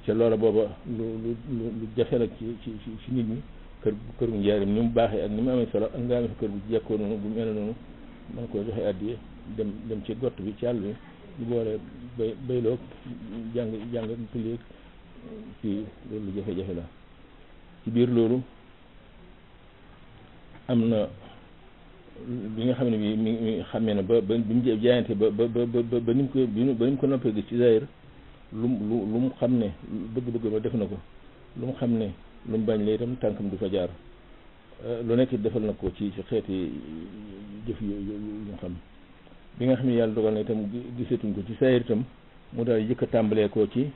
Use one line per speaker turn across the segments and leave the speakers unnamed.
ca loola booba lu jafe la ci nit ñi kër gu njaarim ni mu baaxee ak ni mu amee solo ak nga amee fa kër gu jekkoo noonu bu mel noonu man koo joxe addiye dem ci gott bi ci àll bi di boole bayloo jàng tulleeg ci loolu lu jafe-jafe la ci biir loolu am na bi nga xam ne bi mi xamee na ba bi mu jaayante ba ni mu ko noppee gis ci zaahir lu mu xam ne bëgg-bëgg ba def na ko lu mu xam ne lu mu bañ la itam tànkam du fa jaar lu nekk defal na ko ci xeeti jëf yu xam bi nga xam ne yàlla dogal na itam gisatuñ ko ci zaahir itam mu daal jëkk a tàmbalee ko ci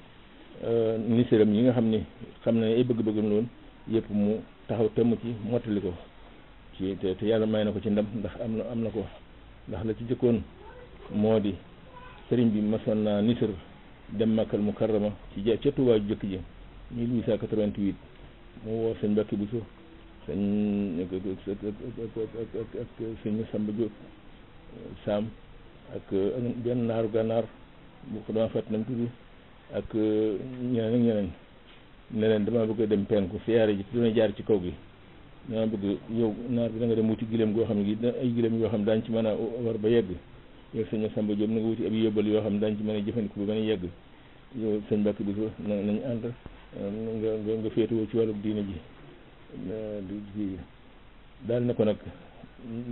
nisiram yi nga xam ne ay bëgg-bëggam loon yëpp mu taxaw temm ci mottali ko ci te yàlla may na ko ci ndam ndax am na ko ndax la ci jëkkoon moo di sëriñ bi masoon naa nisir dem Makkal Mukarrama ci ca Tuubaa ju jëkk ji 1888 mu woo sëñ Mbàkke Buso sëñ Masamba Jóob Saam ak benn naaru gànnaar bu ko dama fàtt nam tuddi ak ñeneen ne leen dama bëgg a dem penku siyaare ji dina jaar ci kaw gi dama bëgg yow naar bi da nga dem wuti gileem goo xam ne gi ay gileem yoo xam ne daañu ci mën a war ba yegg yow sëñ Samba Diop na nga wuti ab yóbbal yoo xam ne daañu ci mën a jëfandiku ba mën a yegg yow sëñ Mbàkke bi nañ ànd nga féetewoo ci wàllu diine ji di daal ne ko nag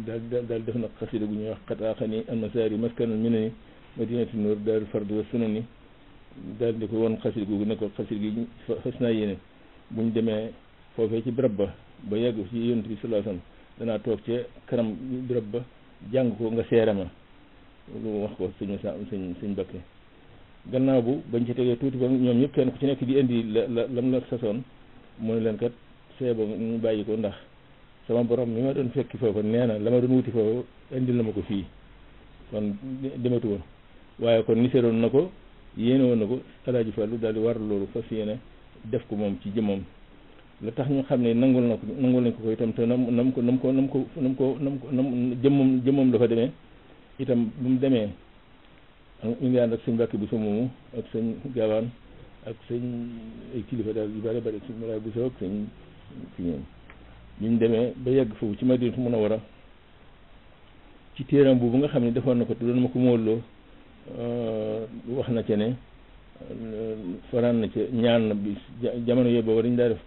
daal def nag xasida gu ñuy wax xataaxani almasaari maskanal minani madinati nuur daaru fardi wa sunani daal di ko woon xasida googu ne ko xasida gi fas naa yéene buñ demee foofee ci béréb ba yegg ci yonent bi sallallahu alayhi wasallam danaa toog ca kanam béréb ba jàng ko nga seere ma lu wax ko sëñ Mbàkke gannaaw bu bañ ci tegee tuuti ba ñoom ñëpp kenn ku ci nekk di indi lam la sasoon mu ne leen kat seeba ñu bàyyi ko ndax sama borom mi ma doon fekki foofa nee na la ma doon wuti foofa indil na ma ko fii kon dematu woon waaye kon niseroon na ko yéene woon na ko Alaaji Fallu daal di war loolu fas yéene def ko moom ci jëmmam la tax ñu xam ne nangul nañ ko itam te nam ko jëmmam dafa demee itam bu mu demee ñu ngi ànd ak sëñ Mbàkke Buso moomu ak sëñ Gaawaan ak sëñ ay kilifa daal yu bari sëñ Mulaay Buso ak sëñ fi ñoom ñu demee ba yegg foofu ci Madinatu Munawwara ci téeram boobu nga xam ne defoon na ko te doon ma ko móolloo wax na ca ne fanaan na ca ñaan na bi jamono yooyu boobu dañ daa def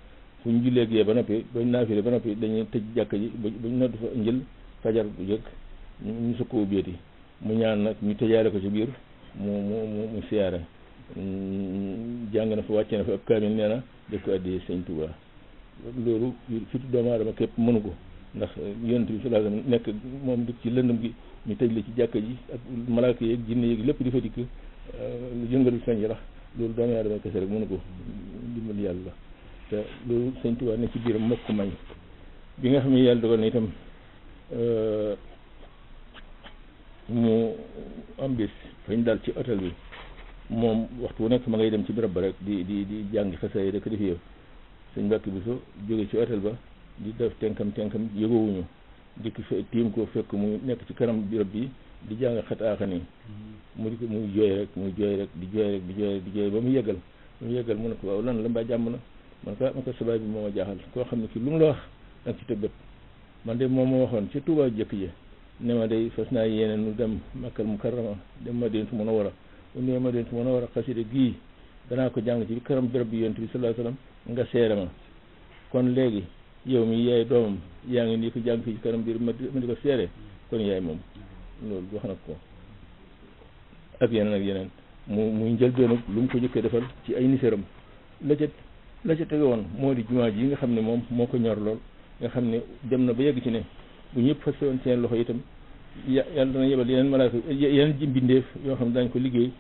fu ñu jullee gee ba noppi bañ naafile ba noppi dañuy tëj jàkka ji bañ nodd fa njël fajar bu jëkk ñu sukk ubbeeti mu ñaan nag ñu tëjaale ko ci biir mu siyaare jàng na fa wàcce na fa ab kaamil nee na def ko addi sëñ Tuubaa loolu fitu doomu aadama képp mënu ko ndax yonent bi sallallahu alayhi wasallam nekk moom ci lëndëm gi ñu tëj la ci jàkka ji ak malaaka yeeg jinne yeeg lépp di fa dikk lu yëngalu sañ yi rax loolu doomu aadama kese rek mënu ko dimbali yàlla te loolu sëñ Tuubaa ne ci biiram mokk may bi nga xam ne yàlla dogal na itam mu am bis fañ dal ci hôtel bi moom waxtu wu nekk ma ngay dem ci béréb ba rek di jàngi xasee rek def yow sëñ Mbàkke Buso jóge ci hôtel ba di def tenkam yëgoowuñu dikk tiim ko fekk mu nekk ci kanam béréb bi di jàng xataaxani muy jooy rek di jooy ba mu yeggal mu ne ko waaw lan la mbaa jàmm na man ko sabaay bi moo ma jaaxal koo xam ne ki lu mu la wax danga ci tëggat man de moom ma waxoon ci Tuubaa jëkk ji ne ma day fas naa yéene nu dem Makkal Mukarrama dem Madinatu Munawwara bu ñëwee Madinatu Munawwara xasida gii danaa ko jàng ci kanam béréb bi yonent bi sallallahu alayhi wasallam nga seere ma kon léegi yow mi yaay doomam yaa ngi nii ko jàng fii ci kanam biir ma di ko seere kon yaay moom loolu wax na ko ak yeneen muy njëlbéenu lu mu ko jëkkee defal ci ay niseram la ca tege woon moo di jumaa ji nga xam ne moom moo ko ñor lool nga xam ne dem na ba yegg ci ne bu ñëpp fas woon seen loxo itam yàlla dana yebal yeneen malaaka yeneen ji mbindeef yoo xam ne daañu ko liggéey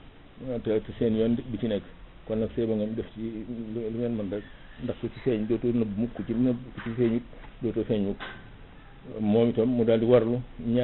te seen yoon bi ci nekk kon nag seeba ngeen def ci lu ngeen mën rek ndax ku ci feeñ dootoo nëbb mukk ku ci feeñut dootoo feeñ mukk moom itam mu daal di warlu ñaan